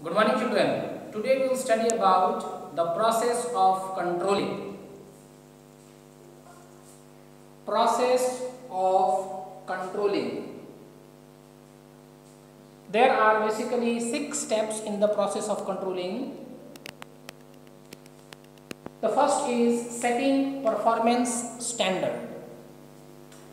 Good morning, children. Today we will study about the process of controlling. Process of controlling. There are basically 6 steps in the process of controlling. The first is setting performance standard.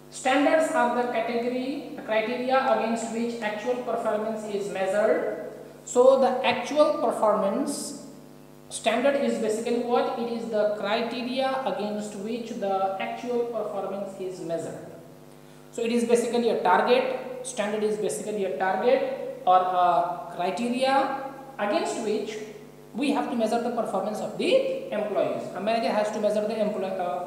Standards are the criteria against which actual performance is measured. So the actual performance standard is basically what? It is the criteria against which the actual performance is measured. So it is basically a target. Standard is basically a target or a criteria against which we have to measure the performance of the employees. A manager has to measure the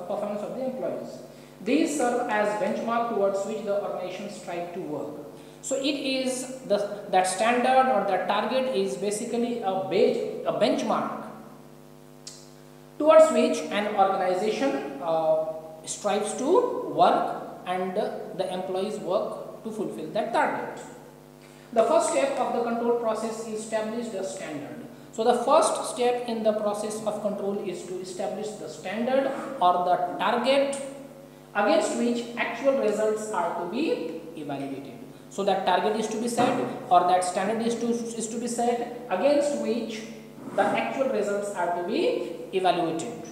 performance of the employees. These serve as benchmark towards which the organization strive to work. So it is that standard or that target is basically a benchmark towards which an organization strives to work and the employees work to fulfill that target. The first step of the control process is establish the standard. So the first step in the process of control is to establish the standard or the target against which actual results are to be evaluated. So that target is to be set or that standard is to be set against which the actual results are to be evaluated.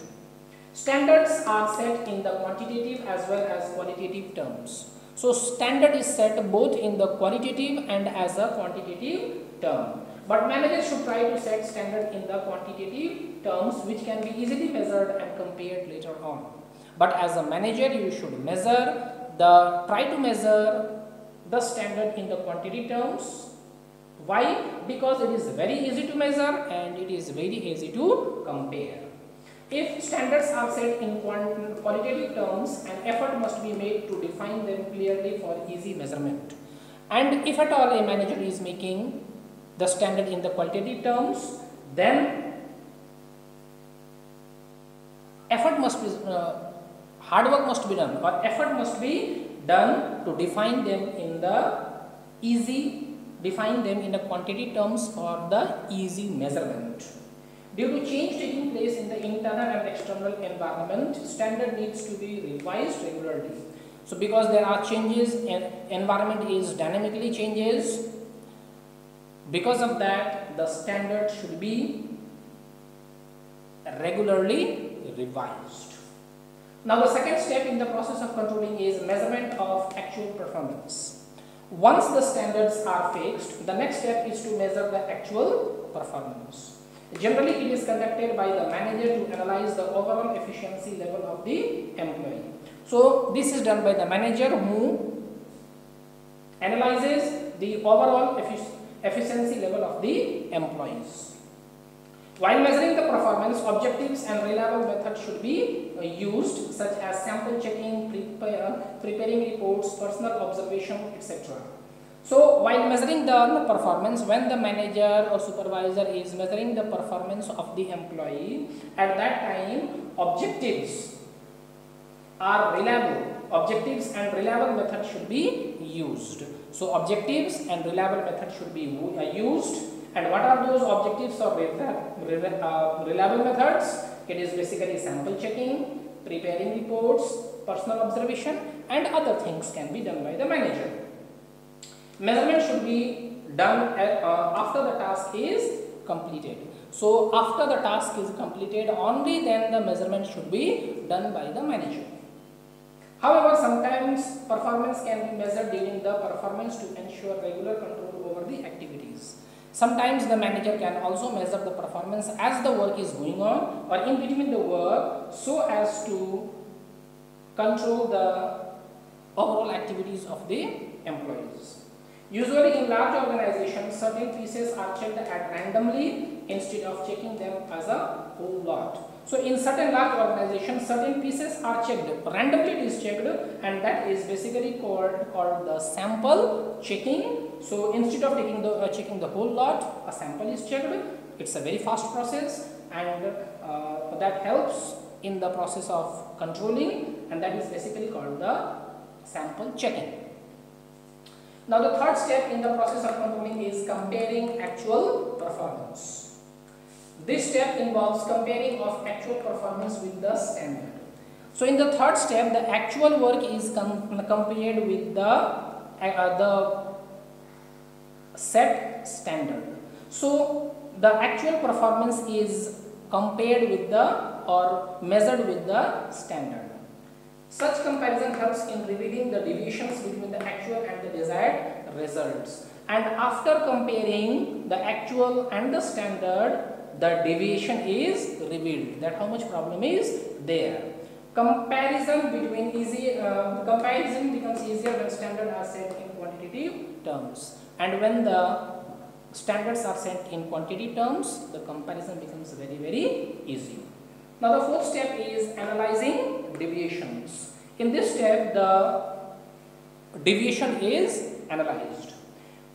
Standards are set in the quantitative as well as qualitative terms. So standard is set both in the qualitative and as a quantitative term. But managers should try to set standard in the quantitative terms which can be easily measured and compared later on. But as a manager, you should try to measure the standard in the quantity terms. Why? Because it is very easy to measure and it is very easy to compare. If standards are set in qualitative terms, an effort must be made to define them clearly for easy measurement. And if at all a manager is making the standard in the qualitative terms, then hard work must be done or effort must be done to define them in the quantity terms for the easy measurement. Due to change taking place in the internal and external environment, standard needs to be revised regularly. So because there are changes, environment is dynamically changes. Because of that, the standard should be regularly revised. Now the second step in the process of controlling is measurement of actual performance. Once the standards are fixed, the next step is to measure the actual performance. Generally, it is conducted by the manager to analyze the overall efficiency level of the employee. So this is done by the manager who analyzes the overall efficiency level of the employees. While measuring the performance, objectives and reliable methods should be used, such as sample checking, preparing reports, personal observation, etc. So while measuring the performance, when the manager or supervisor is measuring the performance of the employee, at that time objectives are reliable. Objectives and reliable methods should be used. So objectives and reliable methods should be used. And what are those objectives or reliable methods? It is basically sample checking, preparing reports, personal observation, and other things can be done by the manager. Measurement should be done after the task is completed. So after the task is completed, only then the measurement should be done by the manager. However, sometimes performance can be measured during the performance to ensure regular control over the activities. Sometimes the manager can also measure the performance as the work is going on or in between the work, so as to control the overall activities of the employees. Usually in large organizations, certain pieces are checked at randomly instead of checking them as a whole lot. So in certain large organizations, certain pieces are checked, randomly it is checked, and that is basically called the sample checking. So instead of checking the whole lot, a sample is checked. It's a very fast process, and that helps in the process of controlling, and that is basically called the sample checking. Now the third step in the process of controlling is comparing actual performance. This step involves comparing of actual performance with the standard. So in the third step, the actual work is compared with the set standard. So the actual performance is compared with or measured with the standard. Such comparison helps in revealing the deviations between the actual and the desired results. And after comparing the actual and the standard, the deviation is revealed. That how much problem is there. Comparison becomes easier when standards are set in quantitative terms, and when the standards are set in quantity terms, the comparison becomes very easy. Now the fourth step is analyzing deviations. In this step, the deviation is analyzed.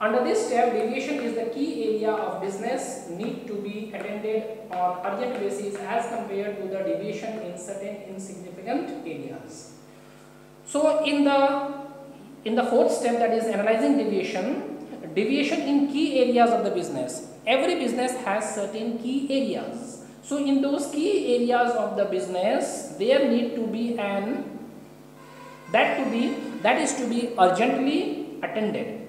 Under this step, deviation is the key area of business need to be attended on urgent basis as compared to the deviation in certain insignificant areas. So in the fourth step, that is analyzing deviation in key areas of the business. Every business has certain key areas. So in those key areas of the business, there need to be that is to be urgently attended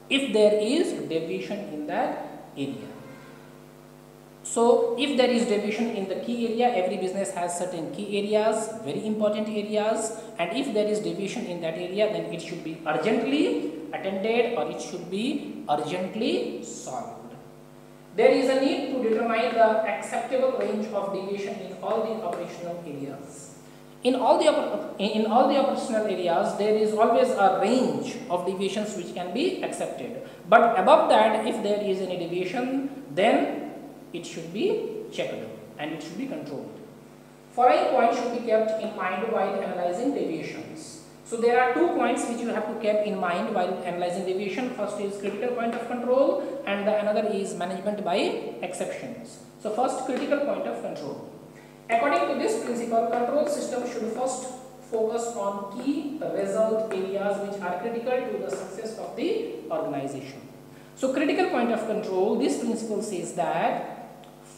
if there is deviation in that area. So if there is deviation in the key area, every business has certain key areas, very important areas, and if there is deviation in that area, then it should be urgently attended or it should be urgently solved. There is a need to determine the acceptable range of deviation in all the operational areas. In all the operational areas, there is always a range of deviations which can be accepted. But above that, if there is any deviation, then it should be checked and it should be controlled. Following points should be kept in mind while analyzing deviations. So there are 2 points which you have to keep in mind while analyzing deviation. First is critical point of control and the another is management by exceptions. So first, critical point of control. According to this principle, control system should first focus on key result areas which are critical to the success of the organization. So critical point of control, this principle says that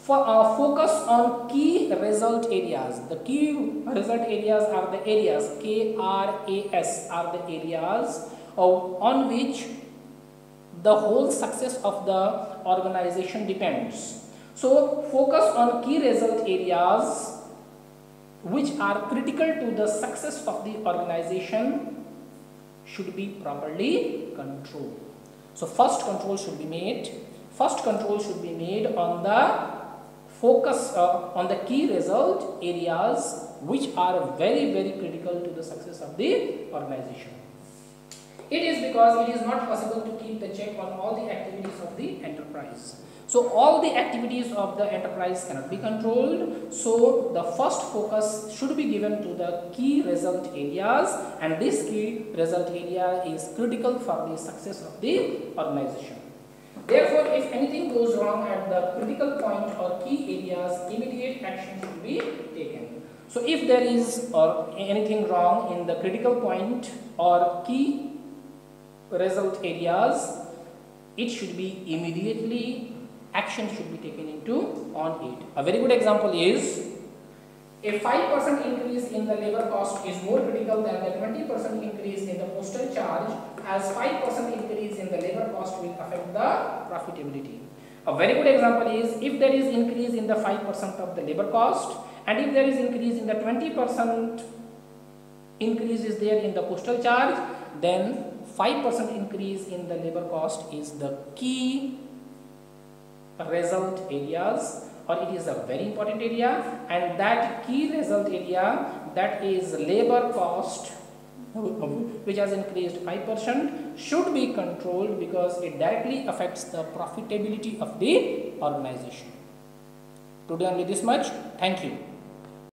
focus on key result areas. The key result areas are the areas, KRAS are the areas on which the whole success of the organization depends. So focus on key result areas which are critical to the success of the organization should be properly controlled. So first control should be made on the focus on the key result areas which are very critical to the success of the organization. It is because it is not possible to keep the check on all the activities of the enterprise. So all the activities of the enterprise cannot be controlled. So the first focus should be given to the key result areas, and this key result area is critical for the success of the organization. Therefore, if anything goes wrong at the critical point or key areas, immediate action should be taken. So if there is anything wrong in the critical point or key result areas, it should be immediately action should be taken on it. A very good example is a 5% increase in the labor cost is more critical than the 20% increase in the postal charge, as 5% increase in the labor cost will affect the profitability. A very good example is if there is increase in the 5% of the labor cost and if there is increase in the 20% increase is there in the postal charge, then 5% increase in the labor cost is the key result areas, or it is a very important area, and that key result area, that is labor cost which has increased 5%, should be controlled because it directly affects the profitability of the organization. Today only this much. Thank you.